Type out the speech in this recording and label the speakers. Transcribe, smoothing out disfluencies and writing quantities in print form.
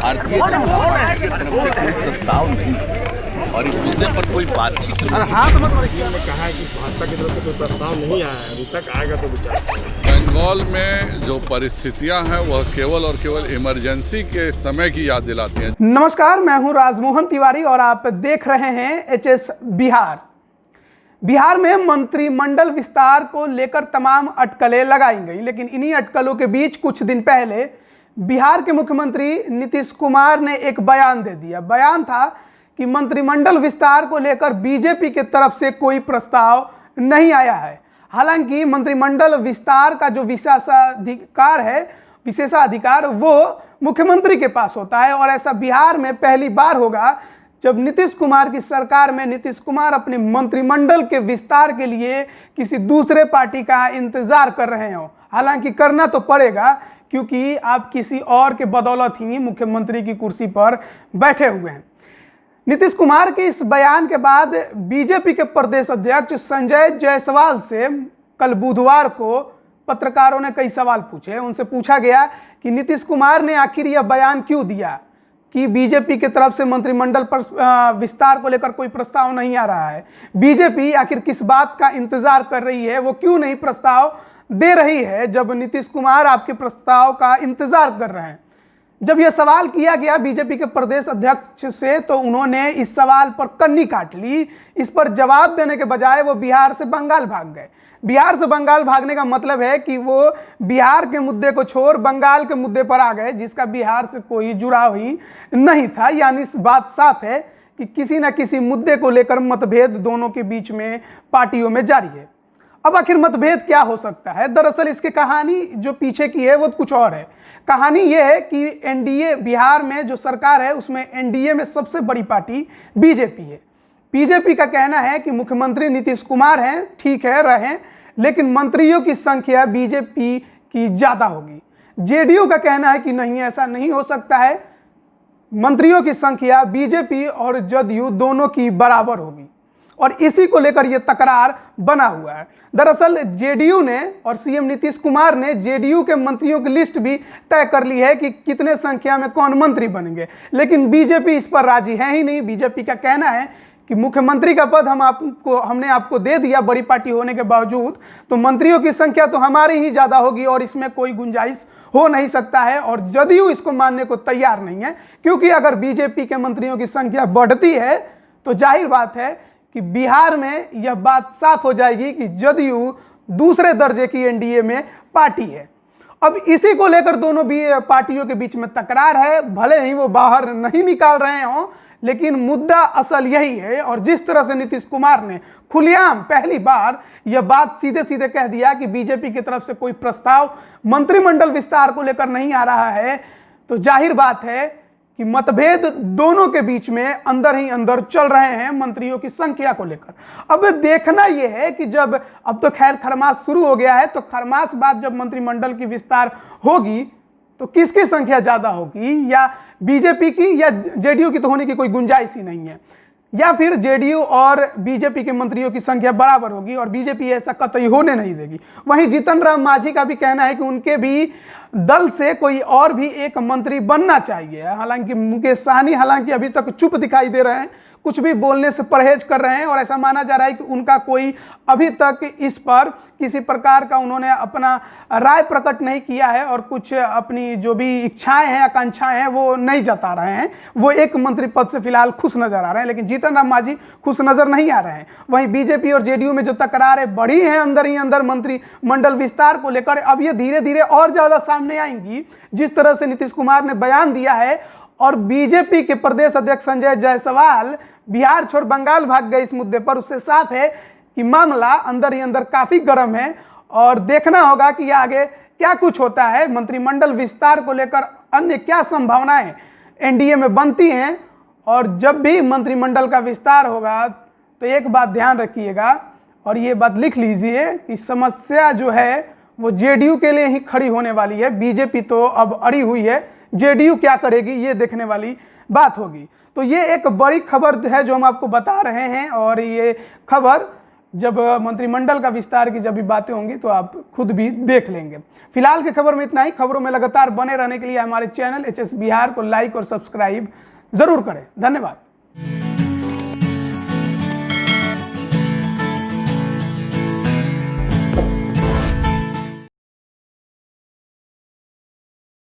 Speaker 1: Bharatiya Janata party की तरफ से कोई प्रस्ताव नहीं और इस विषय पर कोई बातचीत
Speaker 2: ने कहा है कि भाजपा की तरफ से कोई प्रस्ताव नहीं आया है, अभी तक आएगा तो विचार।
Speaker 3: बंगाल में जो परिस्थितियां हैं वह केवल और केवल इमरजेंसी के समय की याद दिलाती हैं।
Speaker 4: नमस्कार, मैं हूं राजमोहन तिवारी और आप देख रहे हैं एचएस बिहार। बिहार में मंत्रिमंडल विस्तार को लेकर तमाम अटकलें लगाई गई, लेकिन इन्हीं अटकलों के बीच कुछ दिन पहले बिहार के मुख्यमंत्री नीतीश कुमार ने एक बयान दे दिया। बयान था कि मंत्रिमंडल विस्तार को लेकर बीजेपी की तरफ से कोई प्रस्ताव नहीं आया है। हालांकि मंत्रिमंडल विस्तार का जो विशेषाधिकार वो मुख्यमंत्री के पास होता है और ऐसा बिहार में पहली बार होगा जब नीतीश कुमार की सरकार में नीतीश कुमार अपने मंत्रिमंडल के विस्तार के लिए किसी दूसरे पार्टी का इंतजार कर रहे हो। हालांकि करना तो पड़ेगा, क्योंकि आप किसी और के बदौलत ही मुख्यमंत्री की कुर्सी पर बैठे हुए हैं। नीतीश कुमार के इस बयान के बाद बीजेपी के प्रदेश अध्यक्ष संजय जायसवाल से कल बुधवार को पत्रकारों ने कई सवाल पूछे। उनसे पूछा गया कि नीतीश कुमार ने आखिर यह बयान क्यों दिया कि बीजेपी की तरफ से मंत्रिमंडल पर विस्तार को लेकर कोई प्रस्ताव नहीं आ रहा है। बीजेपी आखिर किस बात का इंतजार कर रही है, वो क्यों नहीं प्रस्ताव दे रही है जब नीतीश कुमार आपके प्रस्ताव का इंतजार कर रहे हैं। जब यह सवाल किया गया बीजेपी के प्रदेश अध्यक्ष से, तो उन्होंने इस सवाल पर कन्नी काट ली। इस पर जवाब देने के बजाय वो बिहार से बंगाल भाग गए। बिहार से बंगाल भागने का मतलब है कि वो बिहार के मुद्दे को छोड़ बंगाल के मुद्दे पर आ गए, जिसका बिहार से कोई जुड़ाव ही नहीं था। यानी इस बात साफ है कि किसी न किसी मुद्दे को लेकर मतभेद दोनों के बीच में पार्टियों में जारी है। अब आखिर मतभेद क्या हो सकता है? दरअसल इसकी कहानी जो पीछे की है वो कुछ और है। कहानी ये है कि एनडीए बिहार में जो सरकार है उसमें एनडीए में सबसे बड़ी पार्टी बीजेपी है। बीजेपी का कहना है कि मुख्यमंत्री नीतीश कुमार हैं, ठीक है रहें, लेकिन मंत्रियों की संख्या बीजेपी की ज़्यादा होगी। जेडीयू का कहना है कि नहीं, ऐसा नहीं हो सकता है, मंत्रियों की संख्या बीजेपी और जदयू दोनों की बराबर होगी। और इसी को लेकर यह तकरार बना हुआ है। दरअसल जेडीयू ने और सीएम नीतीश कुमार ने जेडीयू के मंत्रियों की लिस्ट भी तय कर ली है कि कितने संख्या में कौन मंत्री बनेंगे, लेकिन बीजेपी इस पर राजी है ही नहीं। बीजेपी का कहना है कि मुख्यमंत्री का पद हमने आपको दे दिया बड़ी पार्टी होने के बावजूद, तो मंत्रियों की संख्या तो हमारी ही ज़्यादा होगी और इसमें कोई गुंजाइश हो नहीं सकता है। और जदयू इसको मानने को तैयार नहीं है, क्योंकि अगर बीजेपी के मंत्रियों की संख्या बढ़ती है तो जाहिर बात है कि बिहार में यह बात साफ हो जाएगी कि जदयू दूसरे दर्जे की एनडीए में पार्टी है। अब इसी को लेकर दोनों भी पार्टियों के बीच में तकरार है। भले ही वो बाहर नहीं निकाल रहे हों, लेकिन मुद्दा असल यही है। और जिस तरह से नीतीश कुमार ने खुलेआम पहली बार यह बात सीधे सीधे कह दिया कि बीजेपी की तरफ से कोई प्रस्ताव मंत्रिमंडल विस्तार को लेकर नहीं आ रहा है, तो जाहिर बात है कि मतभेद दोनों के बीच में अंदर ही अंदर चल रहे हैं मंत्रियों की संख्या को लेकर। अब देखना यह है कि जब अब तो खैर खरमास शुरू हो गया है, तो खरमास बाद जब मंत्रिमंडल की विस्तार होगी तो किसकी संख्या ज्यादा होगी, या बीजेपी की या जेडीयू की, तो होने की कोई गुंजाइश ही नहीं है। या फिर जेडीयू और बीजेपी के मंत्रियों की संख्या बराबर होगी और बीजेपी ऐसा कतई होने नहीं देगी। वहीं जीतन राम मांझी का भी कहना है कि उनके भी दल से कोई और भी एक मंत्री बनना चाहिए। हालांकि मुकेश सहनी अभी तक चुप दिखाई दे रहे हैं, कुछ भी बोलने से परहेज कर रहे हैं और ऐसा माना जा रहा है कि उनका कोई अभी तक इस पर किसी प्रकार का उन्होंने अपना राय प्रकट नहीं किया है और कुछ अपनी जो भी इच्छाएं हैं, आकांक्षाएं हैं, वो नहीं जता रहे हैं। वो एक मंत्री पद से फिलहाल खुश नजर आ रहे हैं, लेकिन जीतन राम मांझी खुश नजर नहीं आ रहे हैं। वहीं बीजेपी और जेडीयू में जो तकरारें बढ़ी हैं अंदर ही अंदर मंत्रिमंडल विस्तार को लेकर, अब ये धीरे धीरे और ज्यादा सामने आएंगी। जिस तरह से नीतीश कुमार ने बयान दिया है और बीजेपी के प्रदेश अध्यक्ष संजय जायसवाल बिहार छोड़ बंगाल भाग गए इस मुद्दे पर, उससे साफ है कि मामला अंदर ही अंदर काफी गर्म है। और देखना होगा कि आगे क्या कुछ होता है। मंत्रिमंडल विस्तार को लेकर अन्य क्या संभावनाएं एनडीए में बनती हैं। और जब भी मंत्रिमंडल का विस्तार होगा तो एक बात ध्यान रखिएगा और ये बात लिख लीजिए कि समस्या जो है वो जेडीयू के लिए ही खड़ी होने वाली है। बीजेपी तो अब अड़ी हुई है, जेडीयू क्या करेगी ये देखने वाली बात होगी। तो ये एक बड़ी खबर है जो हम आपको बता रहे हैं और ये खबर जब मंत्रिमंडल का विस्तार की जब भी बातें होंगी तो आप खुद भी देख लेंगे। फिलहाल की खबर में इतना ही। खबरों में लगातार बने रहने के लिए हमारे चैनल HS बिहार को लाइक और सब्सक्राइब जरूर करें। धन्यवाद।